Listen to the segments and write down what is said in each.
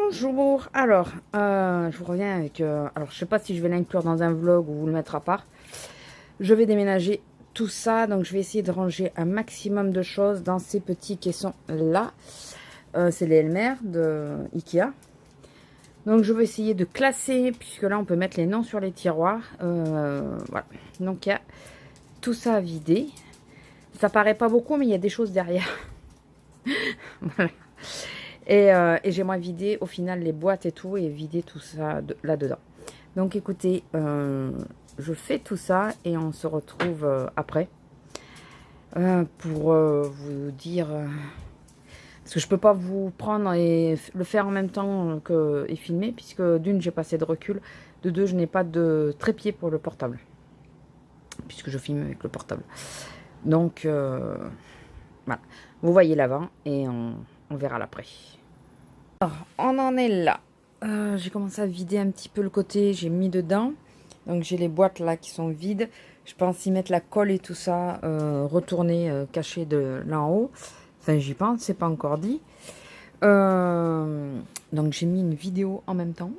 Bonjour, alors je vous reviens avec, alors je sais pas si je vais l'inclure dans un vlog ou vous le mettre à part. Je vais déménager tout ça, donc je vais essayer de ranger un maximum de choses dans ces petits caissons là. C'est les Elmer de Ikea. Donc je vais essayer de classer, puisque là on peut mettre les noms sur les tiroirs. Voilà, donc il y a tout ça à vider. Ça paraît pas beaucoup, mais il y a des choses derrière. Voilà. Et j'aimerais vider au final les boîtes et tout, et vider tout ça là-dedans. Donc écoutez, je fais tout ça et on se retrouve après pour vous dire... parce que je peux pas vous prendre et le faire en même temps que et filmer, puisque d'une, j'ai pas assez de recul, de deux, je n'ai pas de trépied pour le portable, puisque je filme avec le portable. Donc voilà, vous voyez l'avant et on verra l'après. Alors, on en est là. J'ai commencé à vider un petit peu le côté, j'ai mis dedans. Donc j'ai les boîtes là qui sont vides. Je pense y mettre la colle et tout ça, retourner, caché de là en haut. Enfin j'y pense, c'est pas encore dit. Donc j'ai mis une vidéo en même temps.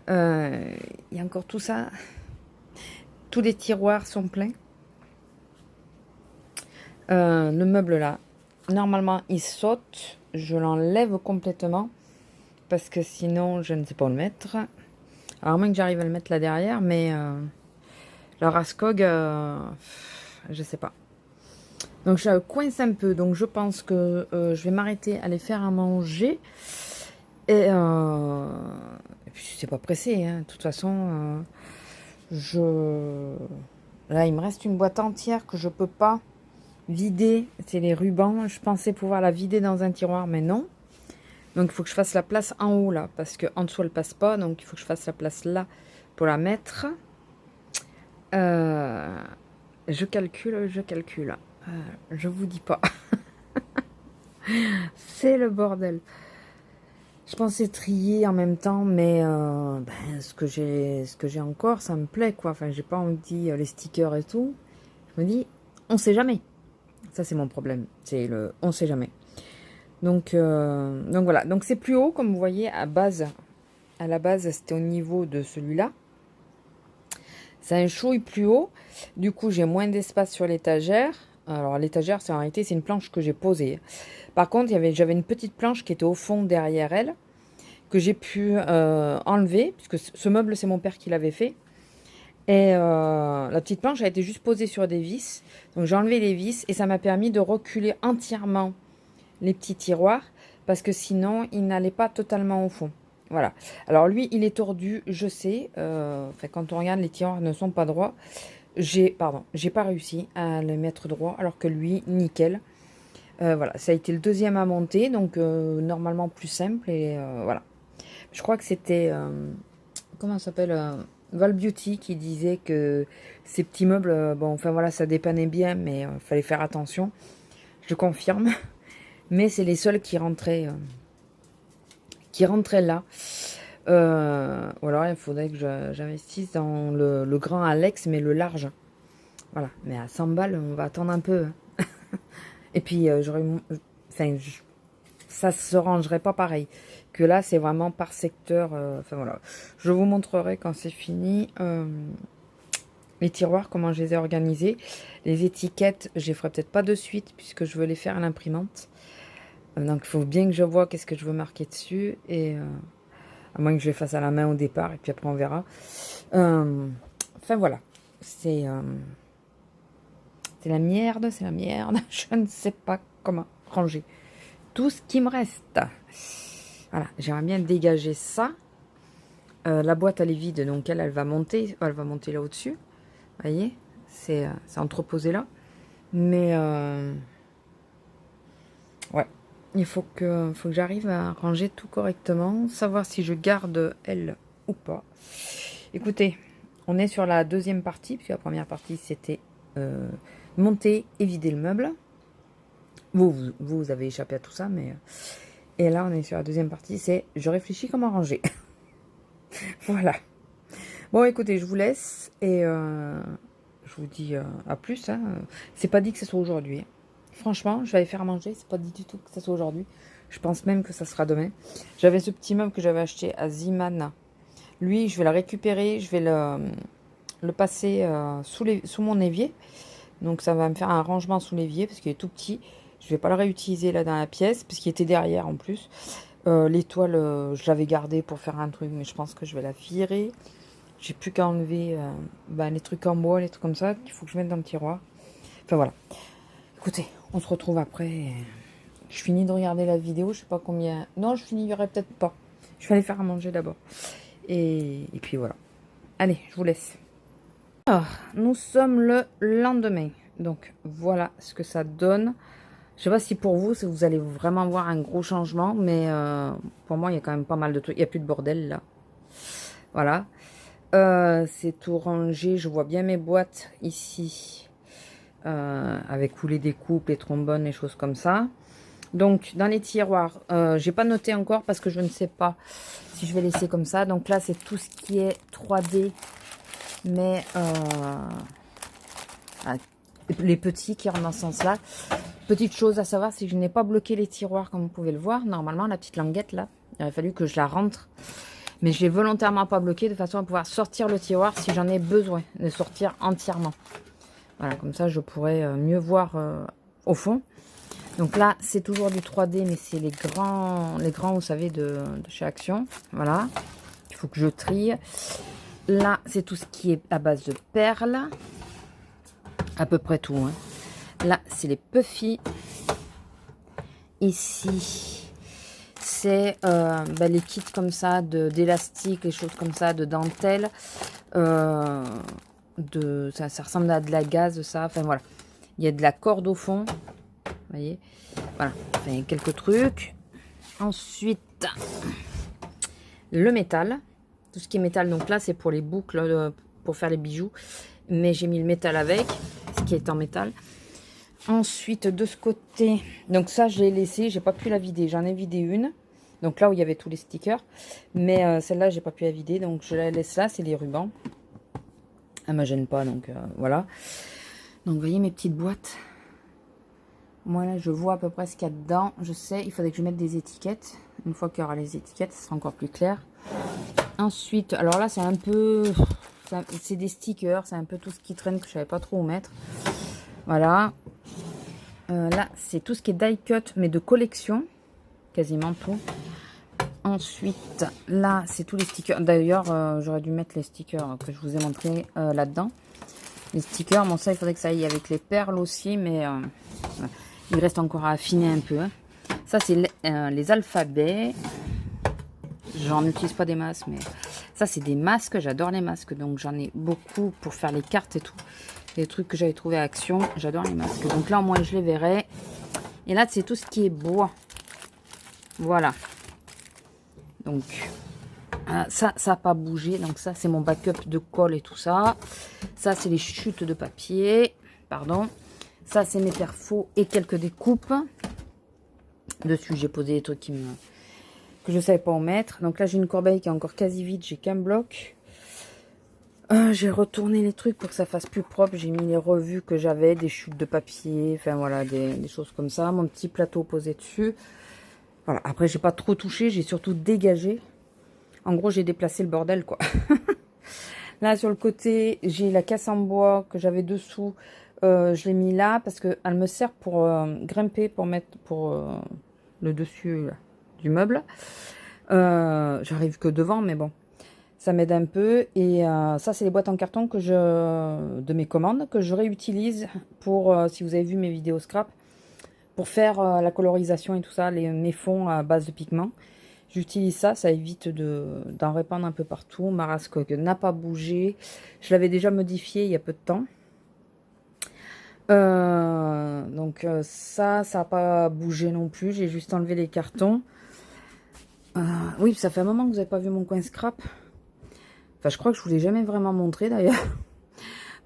Il y a encore tout ça. Tous les tiroirs sont pleins. Le meuble là, normalement il saute. Je l'enlève complètement. Parce que sinon, je ne sais pas où le mettre. Alors, à moins que j'arrive à le mettre là derrière, mais la Rascog, je sais pas. Donc, je coince un peu. Donc, je pense que je vais m'arrêter à aller faire à manger. Et puis, c'est pas pressé. Hein. De toute façon, là, il me reste une boîte entière que je peux pas vider. C'est les rubans. Je pensais pouvoir la vider dans un tiroir, mais non. Donc, il faut que je fasse la place en haut, là, parce qu'en dessous, elle passe pas. Donc, il faut que je fasse la place là pour la mettre. Je calcule. Je vous dis pas. C'est le bordel. Je pensais trier en même temps, mais ce que j'ai encore, ça me plaît, quoi. Enfin, j'ai pas envie les stickers et tout. Je me dis, on sait jamais. Ça, c'est mon problème. C'est le on sait jamais. Donc voilà, donc c'est plus haut, comme vous voyez, à la base, c'était au niveau de celui-là. C'est un chouille plus haut, du coup, j'ai moins d'espace sur l'étagère. Alors, l'étagère, en réalité, c'est une planche que j'ai posée. Par contre, j'avais une petite planche qui était au fond derrière elle, que j'ai pu enlever, puisque ce meuble, c'est mon père qui l'avait fait. Et la petite planche a été juste posée sur des vis. Donc, j'ai enlevé les vis et ça m'a permis de reculer entièrement les petits tiroirs, parce que sinon il n'allait pas totalement au fond. Voilà, alors lui il est tordu, je sais, quand on regarde les tiroirs ne sont pas droits. J'ai pas réussi à le mettre droit, alors que lui nickel. Voilà, ça a été le deuxième à monter, donc normalement plus simple. Et voilà, je crois que c'était comment ça s'appelle, Val Beauty, qui disait que ces petits meubles, bon enfin voilà, ça dépannait bien, mais fallait faire attention. Je confirme. Mais c'est les seuls qui rentraient là. Ou alors il faudrait que j'investisse dans le grand Alex, mais le large. Voilà, mais à 100 balles, on va attendre un peu. Hein. Et puis, ça se rangerait pas pareil. Que là, c'est vraiment par secteur. Enfin voilà, je vous montrerai quand c'est fini. Les tiroirs, comment je les ai organisés. Les étiquettes, je les ferai peut-être pas de suite, puisque je veux les faire à l'imprimante. Donc, il faut bien que je vois qu'est-ce que je veux marquer dessus. Et à moins que je les fasse à la main au départ. Et puis après, on verra. Enfin, voilà. C'est la merde. C'est la merde. Je ne sais pas comment ranger tout ce qui me reste. Voilà. J'aimerais bien dégager ça. La boîte, elle est vide. Donc, elle va monter. Elle va monter là au-dessus. Vous voyez, c'est entreposé là. Mais... ouais. Il faut que j'arrive à ranger tout correctement, savoir si je garde elle ou pas. Écoutez, on est sur la deuxième partie, puisque la première partie c'était monter et vider le meuble. Vous avez échappé à tout ça, mais... Et là on est sur la deuxième partie, c'est je réfléchis comment ranger. Voilà. Bon écoutez, je vous laisse et je vous dis à plus. Hein. C'est pas dit que ce soit aujourd'hui. Franchement, je vais aller faire à manger, c'est pas dit du tout que ce soit aujourd'hui. Je pense même que ça sera demain. J'avais ce petit meuble que j'avais acheté à Ziman. Lui, je vais le récupérer. Je vais le passer sous mon évier. Donc ça va me faire un rangement sous l'évier parce qu'il est tout petit. Je vais pas le réutiliser là dans la pièce parce qu'il était derrière en plus. L'étoile, je l'avais gardée pour faire un truc, mais je pense que je vais la virer. J'ai plus qu'à enlever les trucs en bois, les trucs comme ça, qu'il faut que je mette dans le tiroir. Enfin voilà. Écoutez, on se retrouve après. Je finis de regarder la vidéo, je sais pas combien... Non, je finirai peut-être pas. Je vais aller faire à manger d'abord. Et puis voilà. Allez, je vous laisse. Alors, nous sommes le lendemain. Donc, voilà ce que ça donne. Je sais pas si pour vous, vous allez vraiment voir un gros changement. Mais pour moi, il y a quand même pas mal de trucs. Il n'y a plus de bordel, là. Voilà. C'est tout rangé. Je vois bien mes boîtes ici. Avec où les découpes, les trombones, les choses comme ça. Donc, dans les tiroirs, j'ai pas noté encore parce que je ne sais pas si je vais laisser comme ça. Donc là, c'est tout ce qui est 3D. Mais les petits qui rentrent dans ce sens-là. Petite chose à savoir, c'est que je n'ai pas bloqué les tiroirs comme vous pouvez le voir. Normalement, la petite languette là, il aurait fallu que je la rentre. Mais je l'ai volontairement pas bloqué de façon à pouvoir sortir le tiroir si j'en ai besoin de sortir entièrement. Voilà, comme ça je pourrais mieux voir au fond. Donc là, c'est toujours du 3D, mais c'est les grands, vous savez, de chez Action. Voilà, il faut que je trie. Là, c'est tout ce qui est à base de perles. À peu près tout. Hein. Là, c'est les puffy. Ici, c'est les kits comme ça, d'élastique, les choses comme ça, de dentelle. Ça ressemble à de la gaze, ça. Enfin, voilà. Il y a de la corde au fond. Vous voyez. Voilà. Enfin, quelques trucs. Ensuite, le métal. Tout ce qui est métal, donc là c'est pour les boucles, pour faire les bijoux, mais j'ai mis le métal avec, ce qui est en métal. Ensuite de ce côté, donc ça je l'ai laissé, j'ai pas pu la vider, j'en ai vidé une, donc là où il y avait tous les stickers, mais celle-là j'ai pas pu la vider, donc je la laisse là, c'est les rubans. Elle me gêne pas, donc voilà. Donc vous voyez mes petites boîtes, moi là je vois à peu près ce qu'il y a dedans, je sais, il faudrait que je mette des étiquettes, une fois qu'il y aura les étiquettes, ce sera encore plus clair. Ensuite, alors là, c'est un peu... C'est des stickers, c'est un peu tout ce qui traîne que je savais pas trop où mettre. Voilà. Là, c'est tout ce qui est die cut, mais de collection. Quasiment tout. Ensuite, là, c'est tous les stickers. D'ailleurs, j'aurais dû mettre les stickers que je vous ai montré là-dedans. Les stickers, bon ça, il faudrait que ça aille avec les perles aussi, mais il reste encore à affiner un peu. Hein. Ça, c'est les alphabets. J'en utilise pas des masques, mais ça c'est des masques, j'adore les masques, donc j'en ai beaucoup pour faire les cartes et tout. Les trucs que j'avais trouvé à Action, j'adore les masques. Donc là au moins je les verrai. Et là c'est tout ce qui est bois. Voilà. Donc ça n'a pas bougé, donc ça c'est mon backup de colle et tout ça. Ça c'est les chutes de papier, pardon. Ça c'est mes perfos et quelques découpes. Dessus j'ai posé des trucs que je savais pas où mettre. Donc là j'ai une corbeille qui est encore quasi vide, j'ai qu'un bloc. J'ai retourné les trucs pour que ça fasse plus propre. J'ai mis les revues que j'avais, des chutes de papier, enfin voilà, des choses comme ça. Mon petit plateau posé dessus. Voilà, après j'ai pas trop touché, j'ai surtout dégagé. En gros j'ai déplacé le bordel quoi. Là sur le côté j'ai la caisse en bois que j'avais dessous. Je l'ai mis là parce que elle me sert pour grimper, pour mettre le dessus là, du meuble. J'arrive que devant mais bon. Ça m'aide un peu. Et ça, c'est les boîtes en carton de mes commandes que je réutilise pour, si vous avez vu mes vidéos scrap, pour faire la colorisation et tout ça, mes fonds à base de pigments. J'utilise ça, ça évite d'en répandre un peu partout. Ma rascoque n'a pas bougé. Je l'avais déjà modifié il y a peu de temps. Donc ça n'a pas bougé non plus. J'ai juste enlevé les cartons. Oui, ça fait un moment que vous n'avez pas vu mon coin scrap. Enfin, je crois que je ne vous l'ai jamais vraiment montré d'ailleurs.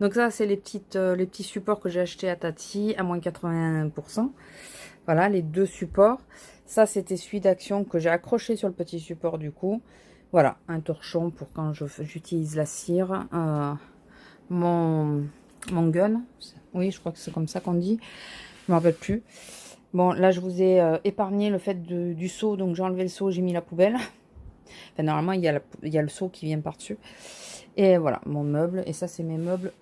Donc ça, c'est les petits supports que j'ai achetés à Tati à moins 81%. Voilà, les deux supports. Ça, c'était celui d'Action que j'ai accroché sur le petit support du coup. Voilà, un torchon pour quand j'utilise la cire. Mon gun. Oui, je crois que c'est comme ça qu'on dit. Je ne me rappelle plus. Bon, là, je vous ai épargné le fait du seau. Donc, j'ai enlevé le seau, j'ai mis la poubelle. Enfin, normalement, il y a le seau qui vient par-dessus. Et voilà, mon meuble. Et ça, c'est mes meubles.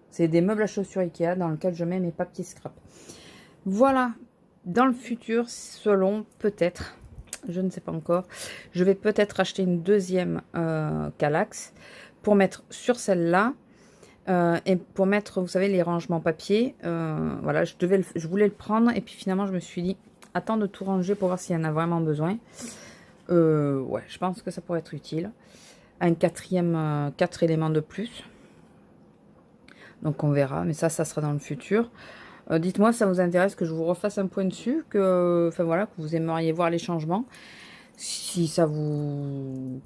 C'est des meubles à chaussures Ikea dans lesquels je mets mes papiers scrap. Voilà. Dans le futur, selon, peut-être, je ne sais pas encore, je vais peut-être acheter une deuxième Kallax pour mettre sur celle-là. Et pour mettre, vous savez, les rangements papier, voilà, je voulais le prendre et puis finalement je me suis dit, attends de tout ranger pour voir s'il y en a vraiment besoin. Ouais, je pense que ça pourrait être utile. Un quatrième, 4 éléments de plus. Donc on verra, mais ça sera dans le futur. Dites-moi si ça vous intéresse que je vous refasse un point dessus, enfin voilà, que vous aimeriez voir les changements. Si ça vous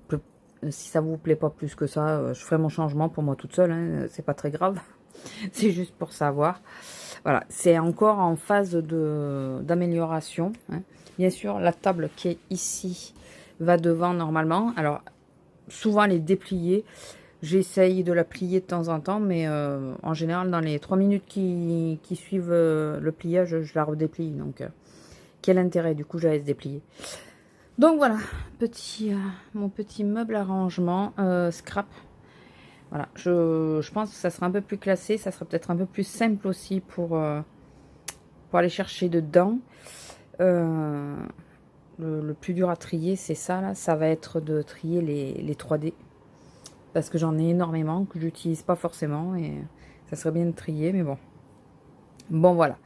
plaît pas plus que ça, je ferai mon changement pour moi toute seule, hein, c'est pas très grave. C'est juste pour savoir. Voilà, c'est encore en phase d'amélioration, hein. Bien sûr, la table qui est ici va devant normalement. Alors, souvent elle est dépliée. J'essaye de la plier de temps en temps, mais en général, dans les 3 minutes qui suivent le pliage, je la redéplie. Donc, quel intérêt, du coup, je la laisse déplier. Donc, voilà, mon petit meuble à rangement, scrap. Voilà, je pense que ça sera un peu plus classé, ça sera peut-être un peu plus simple aussi pour aller chercher dedans. Le plus dur à trier, c'est ça, là. Ça va être de trier les 3D. Parce que j'en ai énormément, que j'utilise pas forcément. Et ça serait bien de trier, mais bon. Bon, voilà.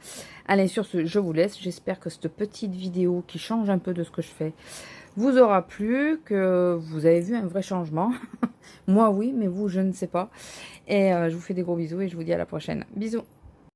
Allez, sur ce, je vous laisse. J'espère que cette petite vidéo qui change un peu de ce que je fais vous aura plu, que vous avez vu un vrai changement. Moi, oui, mais vous, je ne sais pas. Et je vous fais des gros bisous et je vous dis à la prochaine. Bisous.